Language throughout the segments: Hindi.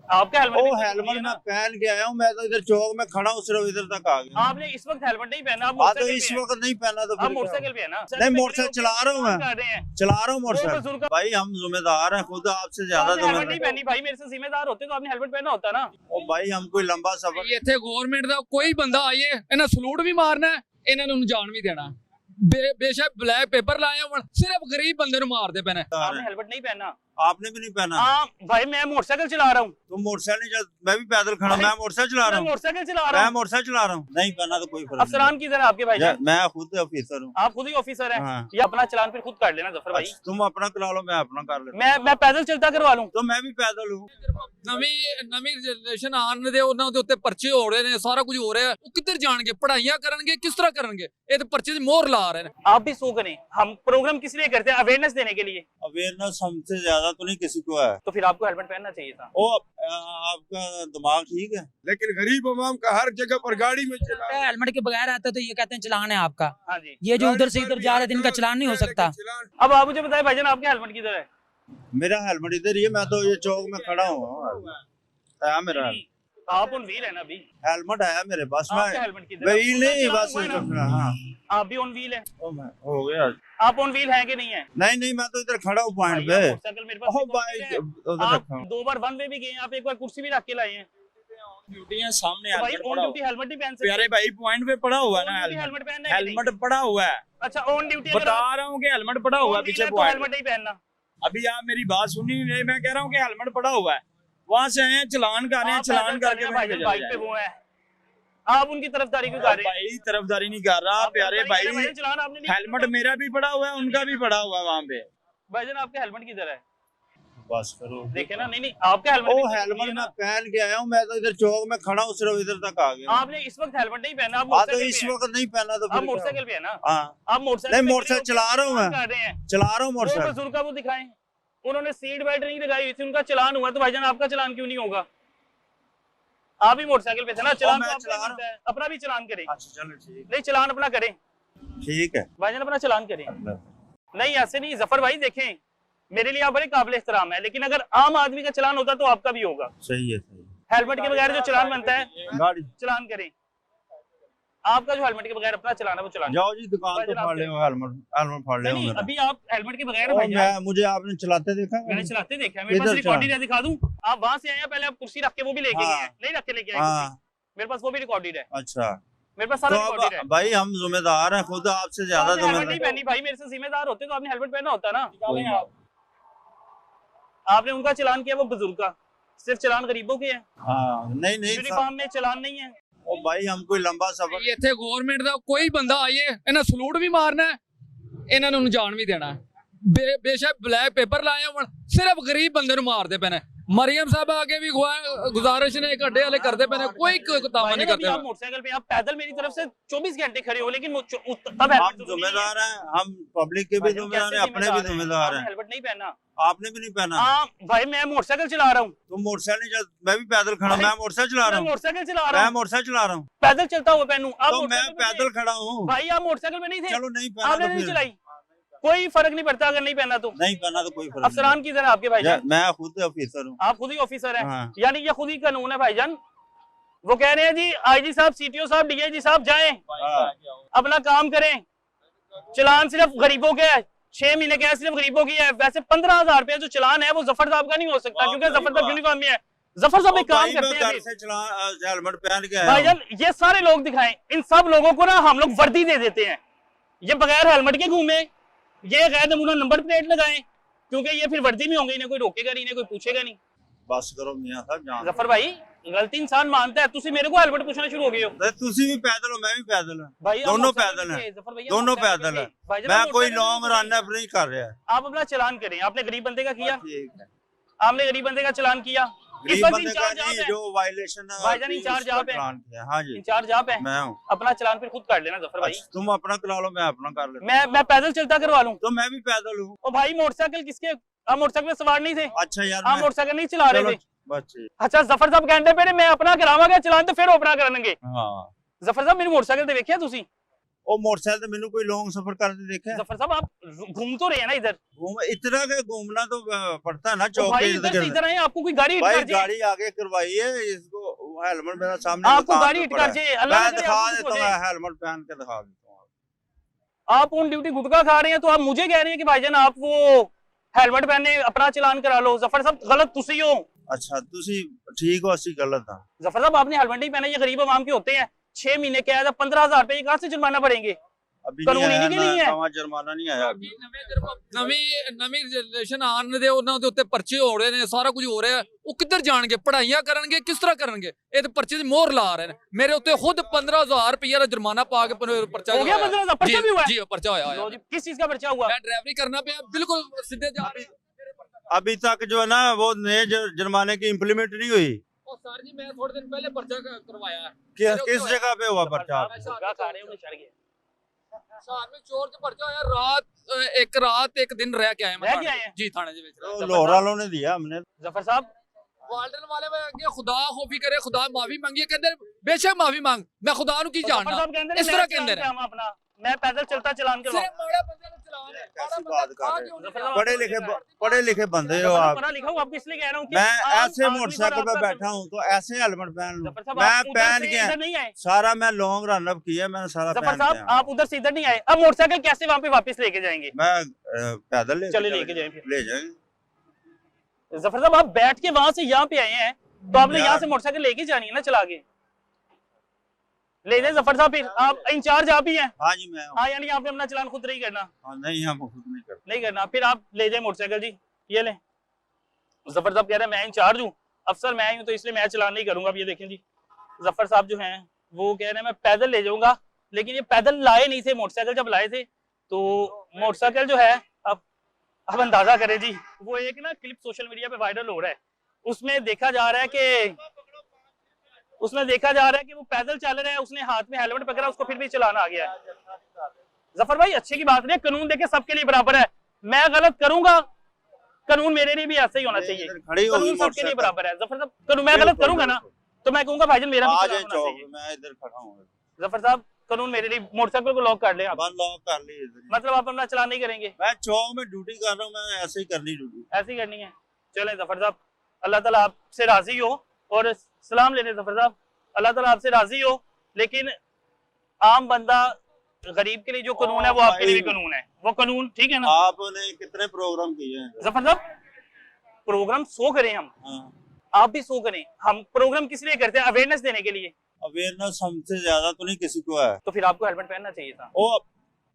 आपका हेलमेट मैं पहन के आया हूँ। मैं तो इधर चौक में खड़ा हूँ, सिर्फ इधर तक आ गया। आपने इस वक्त हेलमेट नहीं पहना, आप तो इस वक्त नहीं पहना तो आप मोटरसाइकिल पे है ना? नहीं, मोटरसाइकिल चला रहा हूँ मैं, चला रहा हूँ मोटरसाइकिल। भाई हम जिम्मेदार हैं, खुद आपसे ज्यादा हेलमेट नहीं पहनी भाई, मेरे से जिम्मेदार होते तो आपने हेलमेट पहना होता ना। ओ भाई हम कोई लंबा सफर ਇੱਥੇ ਗਵਰਨਮੈਂਟ ਦਾ ਕੋਈ ਬੰਦਾ ਆਏ ਇਹਨਾਂ ਸਲੂਟ ਵੀ ਮਾਰਨਾ ਹੈ, ਇਹਨਾਂ ਨੂੰ ਜਾਣ ਵੀ ਦੇਣਾ। बेशक ब्लैक पेपर लाए हों, सिर्फ गरीब बंदे ਨੂੰ ਮਾਰਦੇ ਪਏ ਨੇ। आपने हेलमेट नहीं पहना। आपने भी नहीं पहना। हाँ भाई मैं मोटरसाइकिल चला रहा हूँ। तुम मोटरसाइकिल नहीं चला, मैं भी पैदल खड़ा, मैं मोटरसाइकिल चला रहा हूँ। मोटरसाइकिल चला रहा हूँ, मैं मोटरसाइकिल चला रहा हूँ। नहीं पहना तो कोई फर्क अफसरान की तरह आपके भाई नहीं। मैं खुद ऑफिसर हूँ। आप खुद ही ऑफिसर हैं। हाँ। ये अपना चलान फिर खुद काट लेना जफर भाई। तुम अपना करा लो, मैं अपना कर लेता। मैं पैदल चलता करवा लूँ। तो मैं भी पैदल हूँ। ਨਵੀਂ ਜਨਰੇਸ਼ਨ ਆਉਣ ਦੇ ਉਹਨਾਂ ਦੇ ਉੱਤੇ ਪਰਚੇ ਹੋ ਰਹੇ ਨੇ, ਸਾਰਾ ਕੁਝ ਹੋ ਰਿਹਾ ਹੈ। ਉਹ ਕਿੱਧਰ ਜਾਣਗੇ, ਪੜ੍ਹਾਈਆਂ ਕਰਨਗੇ, ਕਿਸ ਤਰ੍ਹਾਂ ਕਰਨਗੇ? ਇਹ ਤੇ ਪਰਚੇ ਦੀ ਮੋਹਰ ਲਾ ਰਹੇ ਨੇ। आप भी सो करें, हम प्रोग्राम किस लिए करते हैं? अवेयरनेस देने के लिए। अवेयरनेस हमसे ज्यादा तो नहीं किसी को है। तो फिर आपको हेलमेट पहनना चाहिए था। ओ आपका दिमाग ठीक है, लेकिन गरीब अवाम का हर जगह पर गाड़ी में चला हेलमेट के बगैर आता तो ये कहते हैं चलान है आपका। हाँ जी। ये जो उधर से इधर जा रहे थे इनका चलान नहीं हो सकता। अब आप मुझे बताए भाईजान आपके हेलमेट किधर है? मेरा हेलमेट इधर ही है। मैं तो ये चौक में खड़ा हूँ। मेरा आप ऑन व्हील है ना अभी? हेलमेट है मेरे पास। आपका हेलमेट किधर है? व्हील नहीं, बस हाँ आप भी ऑन व्हील है? हो गया। आप ऑन व्हील है कि नहीं है? नहीं मैं तो इधर खड़ा हूँ पॉइंट पे। मोटरसाइकिल मेरे पास भाई आप 2 बार वन वे भी गए, आप एक बार कुर्सी भी रख के लाए हैं। ड्यूटियां सामने तो भाई ऑन ड्यूटी हेलमेट नहीं पहन सकते? प्यारे भाई पॉइंट पे पड़ा हुआ है ना हेलमेट पहनना है? हेलमेट पड़ा हुआ है। अच्छा ऑन ड्यूटी बता रहा हूँ कि हेलमेट पड़ा हुआ है पीछे पॉइंट। हेलमेट नहीं पहनना। अभी आप मेरी बात सुनी नहीं, मैं कह रहा हूँ कि हेलमेट पड़ा हुआ है। वहां से आए हैं, चलान कर रहे हैं, चलान करके बाइक पे वो है, आप उनकी तरफदारी क्यों कर रहे हैं? भाई तरफदारी नहीं कर रहा प्यारे भाई। चलान आपने नहीं, हेलमेट मेरा भी पड़ा हुआ है, उनका भी पड़ा हुआ है वहाँ पे। भाईजान आपका हेलमेट किधर है? बस करो, देखे ना। नहीं आपका हेलमेट मैं पहन के आया हूँ। मैं तो इधर चौक में खड़ा हूँ, सिर्फ इधर तक आ गया। आपने इस वक्त हेलमेट नहीं पहना, आप तो इस वक्त नहीं पहना तो आप मोटरसाइकिल पे है ना? हाँ आप मोटरसाइकिल नहीं, मोटरसाइकिल चला रहा हूँ मैं, चला रहा हूँ मोटरसाइकिल। बुजुर्ग का वो दिखाएं, उन्होंने सीट बेल्ट नहीं लगाई हुई थी, उनका चलान हुआ, तो भाईजान आपका चलान क्यों नहीं होगा? आप भी मोटरसाइकिल पे थे ना? चलान तो आपका बनता है, अपना भी चलान करें। अच्छा चलो ठीक, नहीं चलान अपना करें, ठीक है भाईजान अपना चलान करें। नहीं ऐसे नहीं जफर भाई, देखें मेरे लिए आप बड़े काबिल एहतराम है, लेकिन अगर आम आदमी का चलान होता तो आपका भी होगा। सही है, सही। हेलमेट के बगैर जो चलान बनता है, गाड़ी चलान करें। आपका जो हेलमेट के बगैर अपना चलान है वो चलान। जाओ जी दुकान तो फाड़ ले, हेलमेट फाड़ ले। नहीं अभी आप हेलमेट के बगैर मुझे आपने चलाते देखा? मैंने चलाते देखा है, मेरे पास रिकॉर्डेड है, दिखा दूं? आप वहां से आए हैं, पहले आप कुर्सी रख के वो भी लेके गए हैं, नहीं रख के लेके आए? मेरे पास वो भी रिकॉर्डेड है। अच्छा मेरे पास सारा रिकॉर्डेड है। भाई हम जिम्मेदार हैं, खुद आपसे ज्यादा हेलमेट नहीं पहनी भाई, मेरे से जिम्मेदार होते तो आपने हेलमेट पहना होता ना। आपने उनका चलान किया, वो बुजुर्ग का, सिर्फ चलान गरीबों के है। नहीं यूनिफॉर्म में चलान नहीं है। ओ भाई हम कोई लंबा सफर ਇੱਥੇ ਗਵਰਨਮੈਂਟ ਦਾ ਕੋਈ ਬੰਦਾ ਆਏ ਇਹਨਾਂ ਸਲੂਟ ਵੀ ਮਾਰਨਾ ਹੈ, ਇਹਨਾਂ ਨੂੰ ਜਾਣ ਵੀ ਦੇਣਾ। ਬੇਸ਼ੱਕ ਬਲੈਕ ਪੇਪਰ ਲਾਏ ਹੋਣ, ਸਿਰਫ ਗਰੀਬ ਬੰਦੇ ਨੂੰ ਮਾਰਦੇ ਪਏ ਨੇ। मरियम साहब आगे भी गुजारिश ने गड्ढे वाले करते पे कोई तामा नहीं करते। आप मोटरसाइकिल पे, आप पैदल मेरी तरफ से 24 घंटे खड़े हो, लेकिन तब हम जिम्मेदार हैं, हम पब्लिक के भी जिम्मेदार हैं, अपने भी जिम्मेदार हैं। हेलमेट नहीं पहना, आपने भी नहीं पहना। भाई मैं मोटरसाइकिल चला रहा हूँ। तुम मोटरसाइकिल नहीं, मैं भी पैदल खड़ा, मैं मोटरसाइकिल चला रहा हूँ। मोटरसाइकिल चला रहा हूँ, मैं मोटरसाइकिल चला रहा हूँ, पैदल चलता हुआ पहनूं? तो मैं पैदल खड़ा हूँ भाई, आप मोटरसाइकिल पे नहीं थे? चलो नहीं पहना, आपने नहीं चलाई, कोई फर्क नहीं पड़ता अगर नहीं पहना तो। नहीं पहना तो कोई फर्क। अफसरान की तरह आपके भाईजान, मैं खुद ऑफिसर हूँ। आप खुद ही ऑफिसर हैं? हाँ। यानी ये खुद ही कानून है भाईजान। वो कह रहे हैं जी आईजी साहब, सीटीओ साहब, डीआईजी साहब जाएं, अपना काम करें। चलान सिर्फ गरीबों के है, 6 महीने के है, सिर्फ गरीबों की है। वैसे 15,000 रुपया जो चलान है वो जफर साहब का नहीं हो सकता, क्योंकि जफर साहब यूनिफॉर्म में है। जफर साहब एक काम करते हैं, हेलमेट पहन के भाईजान ये सारे लोग दिखाएं, इन सब लोगों को ना हम लोग वर्दी दे देते हैं, ये बगैर हेलमेट के घूमे, ये गैर नमूना नंबर प्लेट लगाएं, क्योंकि ये फिर वर्दी में होंगे, इन्हें कोई रोकेगा नहीं, इन्हें कोई पूछेगा नहीं। बस करो मियां साहब। जफर भाई गलती इंसान मानता है, तुसी मेरे को हेलमेट पूछना शुरू हो गए हो। तुसी भी पैदल हो, मैं भी पैदल हूं, भाई दोनों पैदल हैं, दोनों पैदल है। मैं कोई लॉन्ग रन नहीं कर रहा। आप अपना चलान करें, आपने गरीब बंदे का किया, आपने गरीब बंदे का चलान किया। इस वक्त इंचार्ज आप हैं, जो वायलेशन भाईजान इंचार्ज आप हैं। हाँ जी इंचार्ज आप हैं, मैं हूँ। अपना चलान फिर खुद काट लेना जफर भाई। तुम अपना करा लो, मैं अपना कर लेता। मैं पैदल चलता करवा लूँ? तो मैं भी पैदल हूँ। ओ भाई मोटरसाइकिल किसके, आप मोटरसाइकिल में सवार नहीं थे? अच्छा यार, आप मोटरसाइकिल नहीं चला रहे थे? बच्चे अच्छा जफर साहब कहते पे मैं अपना करावांगा चलान, तो फिर अपना करेंगे। हाँ जफर साहब मेरी मोटरसाइकिल ते देखिया तुसी? ਉਹ ਮੋਟਰਸਾਈਕਲ ਤੇ ਮੈਨੂੰ ਕੋਈ ਲੌਂਗ सफर करते देखा जफर साहब आप घूम तो रहे हैं ना इधर, घूम इतना के घूमना तो पड़ता है ना तो चौक भाई पे इधर से इधर आए, आपको कोई गाड़ी हिट भाई कर जाए, गाड़ी आगे करवाई है इसको हेलमेट मेरा सामने आपको दुकान गाड़ी पे हिट पड़ा कर है। जाए, अल्लाह मैं ना करे दिखा आपको कुछ देता हो हूँ जाए। हेलमेट पहन के दिखा देता हूँ। आप ऑन ड्यूटी गुटखा खा रहे हैं तो आप मुझे कह रहे हैं कि भाईजान आप वो हेलमेट पहने अपना चलान करा लो। जफर साहब गलत तुसी हो। अच्छा तुसी ठीक हो असि गलत था। जफर साहब आपने हेलमेट नहीं पहना, ये गरीब आवाम के होते हैं। 6 महीने कैद, 15,000 रुपए कहाँ से जुर्माना पड़ेंगे? अभी कानून नहीं आया इन्हीं के लिए है। नवा जुर्माना नहीं आया अभी। ਨਵੀਂ ਜਨਰੇਸ਼ਨ ਆਉਣ ਦੇ ਉਹਨਾਂ ਦੇ ਉੱਤੇ ਪਰਚੇ ਹੋ ਰਹੇ ਨੇ, ਸਾਰਾ ਕੁਝ ਹੋ ਰਿਹਾ, ਉਹ ਕਿੱਧਰ ਜਾਣਗੇ? ਪੜ੍ਹਾਈਆਂ ਕਰਨਗੇ, ਕਿਸ ਤਰ੍ਹਾਂ ਕਰਨਗੇ? ਇਹ ਤੇ ਪਰਚੇ ਦੀ ਮੋਹਰ ਲਾ ਰਹੇ ਨੇ। ਮੇਰੇ ਉੱਤੇ ਖੁਦ 15,000 ਰੁਪਏ ਦਾ ਜੁਰਮਾਨਾ ਪਾ ਕੇ ਪਰਚਾ हो गया 15,000 पर्चा भी हुआ है? जी पर्चा होया लो होया। जी, किस चीज का पर्चा हुआ? मैं ड्राइवरी करना पे बिल्कुल सीधे जा अभी तक जो है ना वो नए जुर्माने की इम्प्लीमेंट नहीं हुई। और सर जी मैं थोड़े दिन पहले पर्चा करवाया है। किस जगह पे हुआ पर्चा? गुटखा खा रहे हैं, उन्हें चढ़ गया। सार में चोर च पर्चा होया, रात एक दिन रह के आए रह के आए हैं? जी थाने ਦੇ ਵਿੱਚ। तो लाहौर वालों ने दिया हमने। जफर साहब वार्डन वाले में आगे खुदा खौफी करे, खुदा माफी मांगी, कहते बेशक माफी मांग, मैं खुदा नु की जफर जानना। साहब कहते हैं इस तरह मैं कहते चलान करावां अपना, मैं पैदल चलता चलान करवाऊं। सिर्फ माड़ा बंदे नु चलान है। कैसी बात कर रहे हो? जफर साहब पढ़े लिखे बंदे हो आप। पढ़ा लिखा हूं, आपको इसलिए कह रहा हूं कि मैं आम ऐसे आदमी मोटरसाइकिल पर पे आपका- बैठा हूँ तो ऐसे हेलमेट पहन लूं। जफर साहब मैं आप उधर पहन से के इधर नहीं आए। सारा मैं लॉन्ग रन अप किया मैंने सारा जफर पहन साहब के आप उधर से इधर नहीं आए, अब मोटरसाइकिल कैसे वहां पे वापस लेके जाएंगे? मैं पैदल चले लेके जाएं फिर। ले जाएंगे। जफर साहब आप बैठ के वहां से यहाँ पे आए हैं, तो आपने यार। यहाँ से मोटरसाइकिल लेके जानी है ना चला के। ले जाए जफर साहब, फिर आप इंचार्ज आप ही हैं। हाँ जी मैं हूँ। हाँ यानी आपने अपना चलान खुद नहीं करना, हाँ, नहीं हम खुद नहीं करते। नहीं करना, फिर आप ले जाए मोटरसाइकिल जी, ये लें। जफर साहब कह रहे हैं मैं इंचार्ज हूँ, अफसर मैं ही हूँ, तो इसलिए मैं चलान नहीं करूंगा। अब ये देखें जी, जफर साहब जो हैं वो कह रहे हैं मैं पैदल ले जाऊंगा, लेकिन ये पैदल लाए नहीं थे, मोटरसाइकिल जब लाए थे तो मोटरसाइकिल जो है अब अंदाजा करें जी, वो एक ना क्लिप सोशल मीडिया पे वायरल हो रहा है, उसमें देखा जा रहा है कि वो पैदल चल रहा है, उसने हाथ में हेलमेट पकड़ा, उसको फिर भी चलाना आ गया है। जफर भाई अच्छे की बात नहीं, कानून देखे सबके लिए बराबर है। मैं गलत करूंगा, कानून मेरे लिए भी ऐसा ही होना चाहिए। खड़ी होगी कानून सबके लिए मोटरसाइकिल। बराबर है। जफर साहब कानून मैं गलत करूंगा ना तो मैं कहूंगा भाईजान मेरा भी आ चलान जाए होना चौक चाहिए। में, मैं इधर खड़ा हूँ। जफर साहब कानून मेरे लिए, मोटरसाइकिल को लॉक कर ले आप, बंद लॉक कर ली इधर ही। मतलब आप अपना चलान नहीं करेंगे, मैं चौक में ड्यूटी कर रहा हूँ, मैं ऐसे ही करनी ड्यूटी। ऐसे ही करनी है। चलें जफर साहब, अल्लाह ताला आपसे राजी हो, और सलाम ले लें जफर साहब, अल्लाह ताला आपसे राजी हो। लेकिन आम बंदा गरीब के लिए जो कानून है वो आपके लिए भी कानून है, वो कानून ठीक है ना। आपने कितने प्रोग्राम किए हैं? जफर साहब प्रोग्राम 100 करें हम, हाँ। आप भी 100 करें। हम प्रोग्राम किस लिए करते हैं? अवेयरनेस देने के लिए। अवेयरनेस हमसे ज्यादा तो नहीं किसी को है। तो फिर आपको हेलमेट पहनना चाहिए था। ओ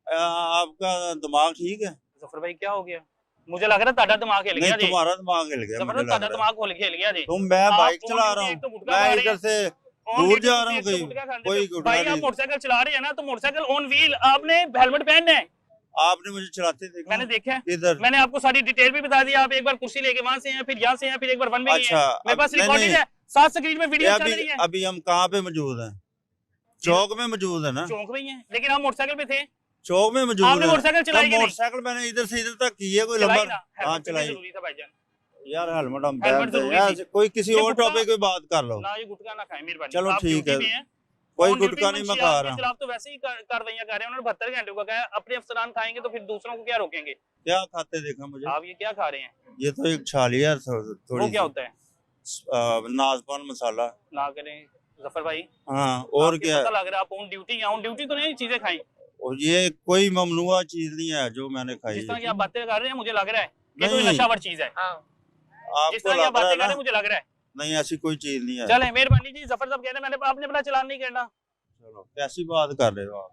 आपका दिमाग ठीक है? जफर भाई क्या हो गया? मुझे लग रहा है ताड़ा दिमाग हिल नहीं गया जी। तुम्हारा दिमाग हिल गया जफर मुझे साहब ताड़ा लग रहा है। दिमाग हिल गया जी। तुम मैं आप बाइक on चला duty रहा एक तो हूँ, गुटखा खा मैं रहे इधर हैं। से On दूर duty जा रहा हूँ एक तो कहीं, गुटखा खाते कोई थे। गुटखा भाई आप नहीं। मोटरसाइकिल चला रहे हैं ना, तो मोटरसाइकिल ऑन व्हील आपने हेलमेट पहनना है। आपने मुझे चलाते देखा? मैंने देखा है, इधर। मैंने आपको सारी डिटेल भी बता दी। आप एक बार कुर्सी लेके वहां से हैं, फिर यहाँ से हैं, फिर एक बार वन में अच्छा, मेरे पास नहीं, रिकॉर्डेड नहीं। है, 7 स्क्रीन में वीडियो चल रही है। अभी हम कहाँ पे मौजूद हैं? चौक में मौजूद है ना? चौक में ही है, लेकिन आप मोटरसाइकिल पे थे। चौक में मौजूद आपने है। मोटरसाइकिल चलाई कि नहीं? मोटरसाइकिल मैंने इधर से इधर तक की है, कोई चलाई लंबा। ना, हाँ हेलमेट चलाई। जरूरी था भाईजान। यार हेलमेट हम हेलमेट पहनते हैं जरूरी यार, थी। कोई किसी ये और गुटखा- टॉपिक पे बात कर लो। ना ये गुटखा ना खाएं मेहरबानी। चलो आप ठीक ड्यूटी है। में हैं। कोई On duty गुटखा नहीं मैं मुंशियात खा के रहा। खिलाफ तो वैसे ही कार्रवाइयां कर रहे हैं, उन्होंने 72 घंटे को कहा है। अपने अफसरान खाएंगे तो फिर दूसरों को क्या रोकेंगे? क्या खाते देखा मुझे? आप ये क्या खा रहे हैं? ये तो एक छालिया है वो थोड़ी क्या होता है? नाजपान मसाला। ना करें जफर भाई, हाँ और आपको क्या? पता लग रहा है आप ऑन ड्यूटी, ऑन ड्यूटी तो नहीं चीजें खाई। और ये कोई ममनुआ चीज नहीं है जो मैंने खाई जिस तरह की है। आप बातें कर रहे हैं मुझे लग रहा है कि कोई नहीं। नशावर चीज है। जिस आपको तरह की आप लग रहा बातें है कर रहे ना? हैं मुझे लग रहा है। नहीं ऐसी कोई चीज नहीं है। चले मेहरबानी जी, जफर साहब कह रहे हैं मैंने आपने अपना चलान नहीं करना। चलो कैसी बात कर रहे हो आप?